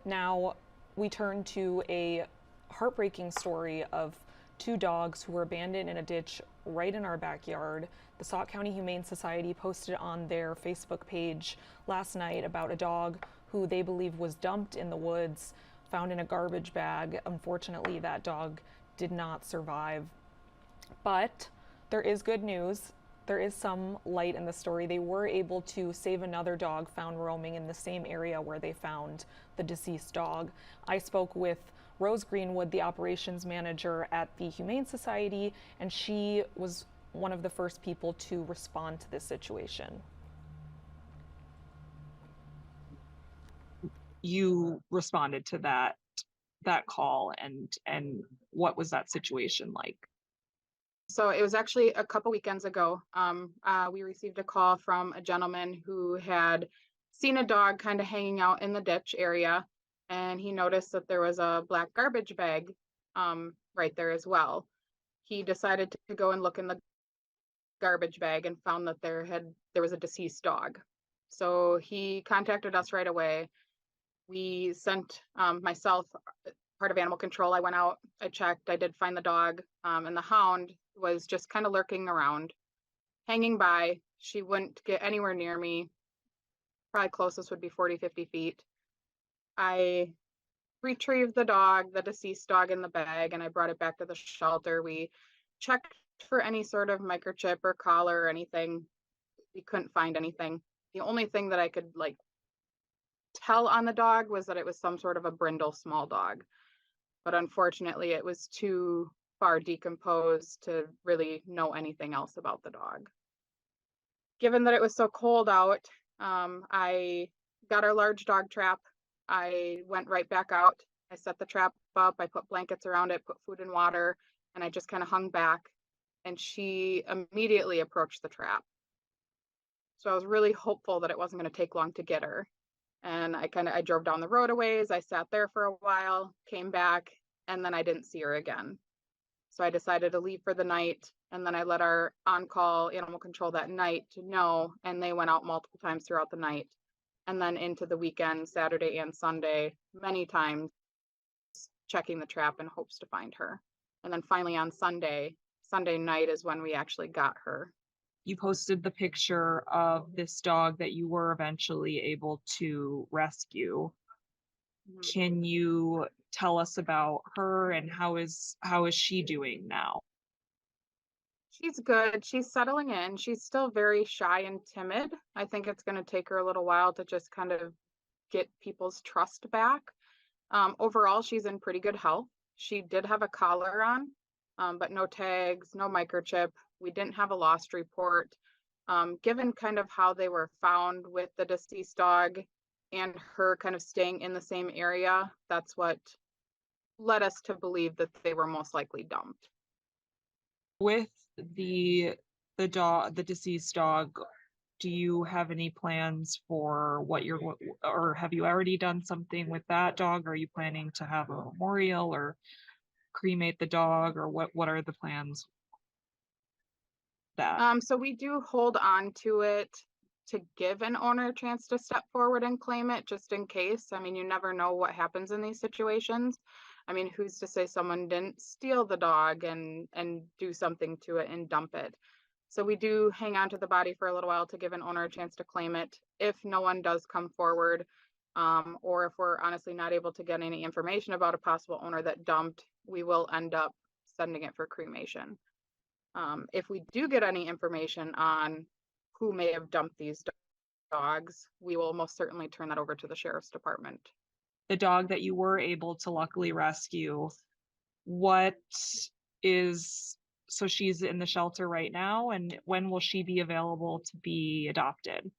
Now, we turn to a heartbreaking story of two dogs who were abandoned in a ditch right in our backyard. The Sauk County Humane Society posted on their Facebook page last night about a dog who they believe was dumped in the woods, found in a garbage bag. Unfortunately, that dog did not survive. But there is good news. There is some light in the story. They were able to save another dog found roaming in the same area where they found the deceased dog. I spoke with Rose Greenwood, the operations manager at the Humane Society, and she was one of the first people to respond to this situation. You responded to that call, and what was that situation like? So it was actually a couple weekends ago. We received a call from a gentleman who had seen a dog kind of hanging out in the ditch area, and he noticed that there was a black garbage bag right there as well. He decided to go and look in the garbage bag and found that there was a deceased dog. So he contacted us right away. We sent myself, part of animal control. I went out, I checked, I did find the dog, and the hound was just kind of lurking around, hanging by. She wouldn't get anywhere near me. Probably closest would be 40, 50 feet. I retrieved the deceased dog in the bag, and I brought it back to the shelter. We checked for any sort of microchip or collar or anything. We couldn't find anything. The only thing that I could tell on the dog was that it was some sort of a brindle small dog. But unfortunately, it was too far decomposed to really know anything else about the dog. Given that it was so cold out, I got our large dog trap. I went right back out. I set the trap up. I put blankets around it, put food and water, and I just kind of hung back. And she immediately approached the trap. So I was really hopeful that it wasn't going to take long to get her. And I drove down the road a ways. I sat there for a while, came back, and then I didn't see her again. So I decided to leave for the night, and then I let our on-call animal control that night to know, and they went out multiple times throughout the night, and then into the weekend, Saturday and Sunday, many times, checking the trap in hopes to find her. And then finally on Sunday night is when we actually got her. You posted the picture of this dog that you were eventually able to rescue. Can you tell us about her and how is she doing now? She's good. She's settling in. She's still very shy and timid. I think it's going to take her a little while to just kind of get people's trust back. Overall, she's in pretty good health. She did have a collar on, but no tags, no microchip. We didn't have a lost report. Given kind of how they were found with the deceased dog and her kind of staying in the same area, that's what led us to believe that they were most likely dumped. With the deceased dog, do you have any plans for or have you already done something with that dog? Are you planning to have a memorial or cremate the dog, or what are the plans? So we do hold on to it to give an owner a chance to step forward and claim it, just in case. I mean, you never know what happens in these situations. I mean, who's to say someone didn't steal the dog and do something to it and dump it? So we do hang on to the body for a little while to give an owner a chance to claim it. If no one does come forward, or if we're honestly not able to get any information about a possible owner that dumped, we will end up sending it for cremation. If we do get any information on who may have dumped these dogs, we will most certainly turn that over to the sheriff's department. The dog that you were able to luckily rescue, so she's in the shelter right now, and when will she be available to be adopted?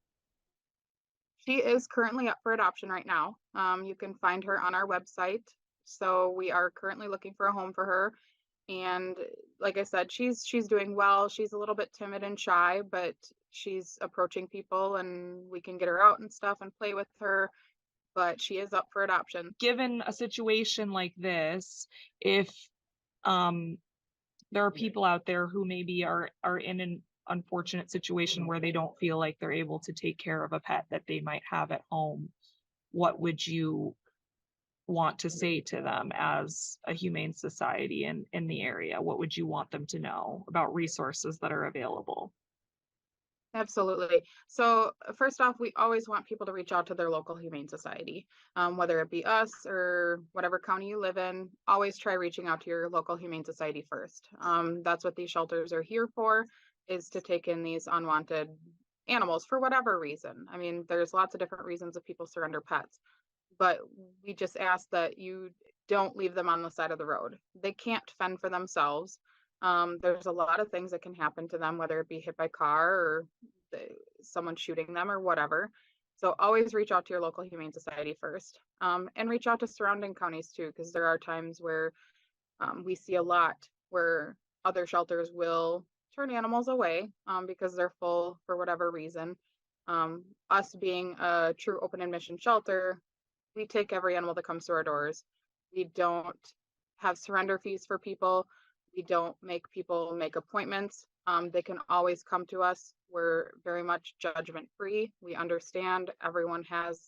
She is currently up for adoption right now. You can find her on our website. So we are currently looking for a home for her. And like I said, she's doing well. She's a little bit timid and shy, but she's approaching people and we can get her out and stuff and play with her. But she is up for adoption. Given a situation like this, if there are people out there who maybe are in an unfortunate situation where they don't feel like they're able to take care of a pet that they might have at home, what would you want to say to them as a humane society in the area? What would you want them to know about resources that are available? Absolutely. So, first off, we always want people to reach out to their local humane society, whether it be us or whatever county you live in. Always try reaching out to your local humane society first. That's what these shelters are here for, is to take in these unwanted animals for whatever reason. I mean, there's lots of different reasons that people surrender pets, but we just ask that you don't leave them on the side of the road. They can't fend for themselves. There's a lot of things that can happen to them, whether it be hit by car or the, someone shooting them or whatever. So always reach out to your local humane society first, and reach out to surrounding counties too, because there are times where we see a lot where other shelters will turn animals away because they're full for whatever reason. Us being a true open admission shelter, we take every animal that comes through our doors. We don't have surrender fees for people. We don't make people make appointments. They can always come to us. We're very much judgment free. We understand everyone has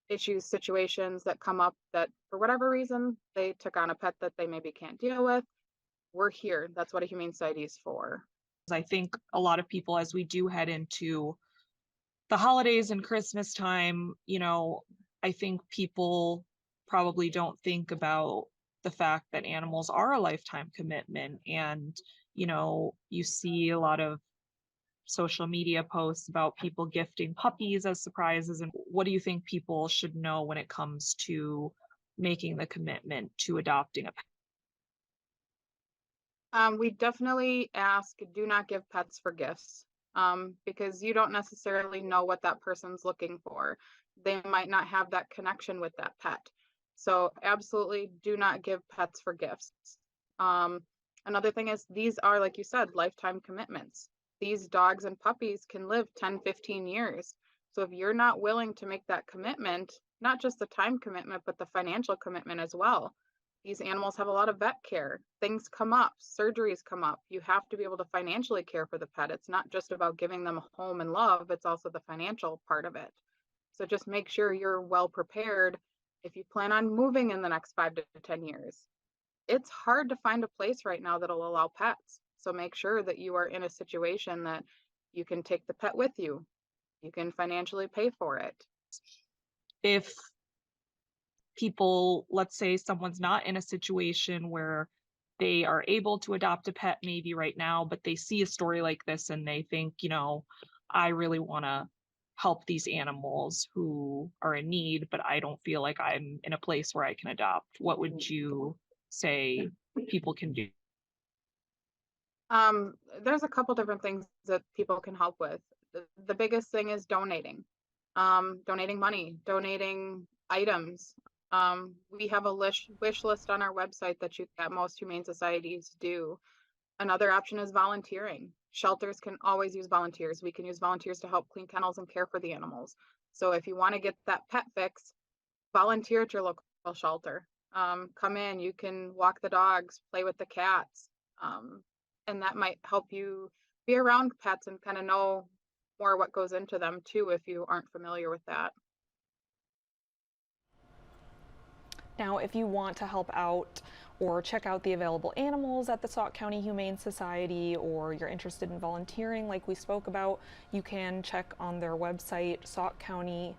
issues, situations that come up that for whatever reason they took on a pet that they maybe can't deal with. We're here. That's what a humane society is for. I think a lot of people, as we do head into the holidays and Christmas time, I think people probably don't think about the fact that animals are a lifetime commitment. And, you see a lot of social media posts about people gifting puppies as surprises. And what do you think people should know when it comes to making the commitment to adopting a pet? We definitely ask, do not give pets for gifts, because you don't necessarily know what that person's looking for. They might not have that connection with that pet. So absolutely do not give pets for gifts. Another thing is, these are, like you said, lifetime commitments. These dogs and puppies can live 10, 15 years. So if you're not willing to make that commitment, not just the time commitment, but the financial commitment as well, these animals have a lot of vet care. Things come up, surgeries come up. You have to be able to financially care for the pet. It's not just about giving them a home and love, it's also the financial part of it. So just make sure you're well prepared if you plan on moving in the next 5 to 10 years. It's hard to find a place right now that'll allow pets. So make sure that you are in a situation that you can take the pet with you. You can financially pay for it. If people, let's say someone's not in a situation where they are able to adopt a pet maybe right now, but they see a story like this and they think, I really want to help these animals who are in need, but I don't feel like I'm in a place where I can adopt. What would you say people can do? There's a couple different things that people can help with. The biggest thing is donating. Donating money, donating items. We have a wish list on our website that most humane societies do. Another option is volunteering. Shelters can always use volunteers. We can use volunteers to help clean kennels and care for the animals. So if you want to get that pet fix, volunteer at your local shelter. Come in, you can walk the dogs, play with the cats. And that might help you be around pets and kind of know more what goes into them too, if you aren't familiar with that. Now, if you want to help out or check out the available animals at the Sauk County Humane Society, or you're interested in volunteering like we spoke about, you can check on their website, sauchumane.org.